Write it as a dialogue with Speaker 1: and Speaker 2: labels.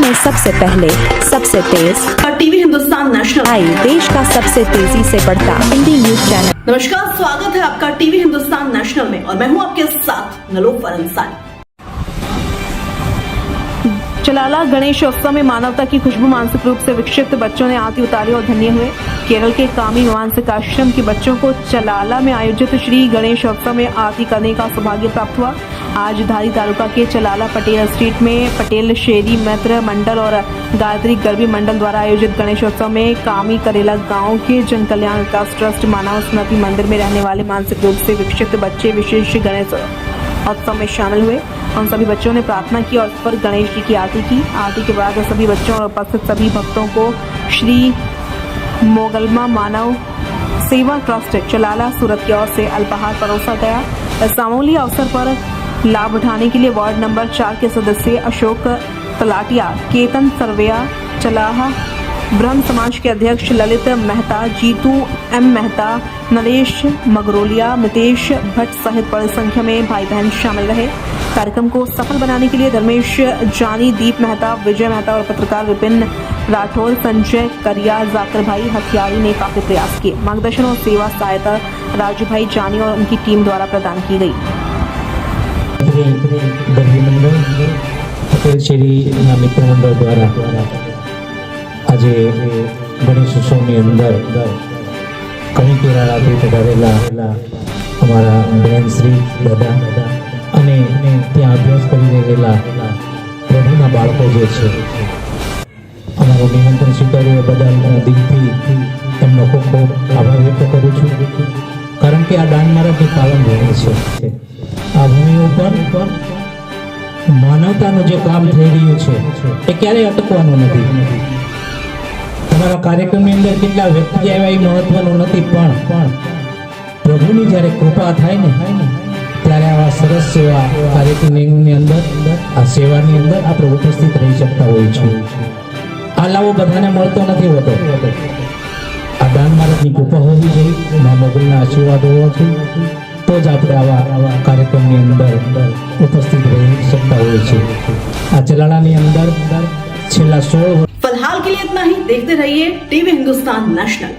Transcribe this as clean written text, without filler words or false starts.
Speaker 1: में सबसे पहले, सबसे तेज
Speaker 2: और टीवी हिंदुस्तान नेशनल
Speaker 1: आई देश का सबसे तेजी से बढ़ता हिंदी न्यूज चैनल।
Speaker 2: नमस्कार, स्वागत है आपका टीवी हिंदुस्तान नेशनल में और मैं हूं आपके साथ नलोफर अंसारी। चलाला गणेश उत्सव में मानवता की खुशबू मानसिक रूप से विक्षिप्त बच्चों ने आरती उतारी और धन्य हुए। केरल के कामी मानसिक आश्रम के बच्चों को चलाला में आयोजित श्री गणेश उत्सव में आरती करने का सौभाग्य प्राप्त हुआ। आज धारी तालुका के चलाला पटेल स्ट्रीट में पटेल शेरी मित्र मंडल और गायत्री गर्भी मंडल द्वारा आयोजित गणेशोत्सव में कामी करेला गांव के जन कल्याण विकास ट्रस्ट मानव स्मृति मंदिर में रहने वाले मानसिक रूप से विक्षिप्त बच्चे विशेष गणेश उत्सव में शामिल हुए। उन सभी बच्चों ने प्रार्थना की और पर गणेश जी की आरती की। आरती के बाद सभी बच्चों और उपस्थित सभी भक्तों को श्री मोगलमा मानव सेवा ट्रस्ट चलाला सूरत की ओर से अल्पाहार परोसा गया। इस सामूहिक अवसर पर लाभ उठाने के लिए वार्ड नंबर 4 के सदस्य अशोक तलाटिया, केतन सरवैया, चलाहा ब्रह्म समाज के अध्यक्ष ललित मेहता, जीतू एम मेहता, नरेश मगरोलिया, मितेश भट्ट सहित बड़ी संख्या में भाई बहन शामिल रहे। कार्यक्रम को सफल बनाने के लिए धर्मेश जानी, दीप मेहता, विजय मेहता और पत्रकार विपिन राठौर, संजय करिया, जाकिर भाई हथियारी ने काफी प्रयास किए। मार्गदर्शन और सेवा सहायता राजू भाई जानी और उनकी टीम द्वारा प्रदान की गई।
Speaker 3: गर्भी मंडल पटेल शेरी मित्र मंडल द्वारा आज गणेशोत्सवની અંદર કણી કેરાળાથી પધારેલા અમારા બહેન શ્રી દાદા અને ત્યાં અભ્યાસ કરી રહેલા પ્રભુના બાળકો જે છે અમારું નિમંત્રણ સ્વીકાર્યું એ બદલ દિલથી એમનો ખૂબ ખૂબ આભાર વ્યક્ત કરું છું, કારણ કે આ દાન મારાથી પાવન ભૂમિ છે। આ ભૂમિ ઉપર માનવતાનું જે કામ થઈ રહ્યું છે એ ક્યારેય અટકવાનું નથી। તમારા કાર્યક્રમની અંદર કેટલા વ્યક્તિ આવ્યા એ મહત્વનું નથી, પણ પ્રભુની જ્યારે કૃપા થાય ને ત્યારે આવા સરસ સેવા કાર્યક્રમની અંદર આ સેવાની અંદર આપણે ઉપસ્થિત રહી શકતા હોઈએ છીએ। આ લાવો બધાને મળતો નથી હોતો। આ દાન માર્ગની કૃપા હોવી જોઈએ, મા મોગલના આશીર્વાદ હોવા જોઈએ, તો જ આપણે આવા કાર્યક્રમની અંદર ઉપસ્થિત રહી શકતા હોઈએ છીએ। આ ચલાલાની અંદર છેલ્લા 16
Speaker 2: फिलहाल के लिए इतना ही। देखते रहिए टीवी हिंदुस्तान नेशनल।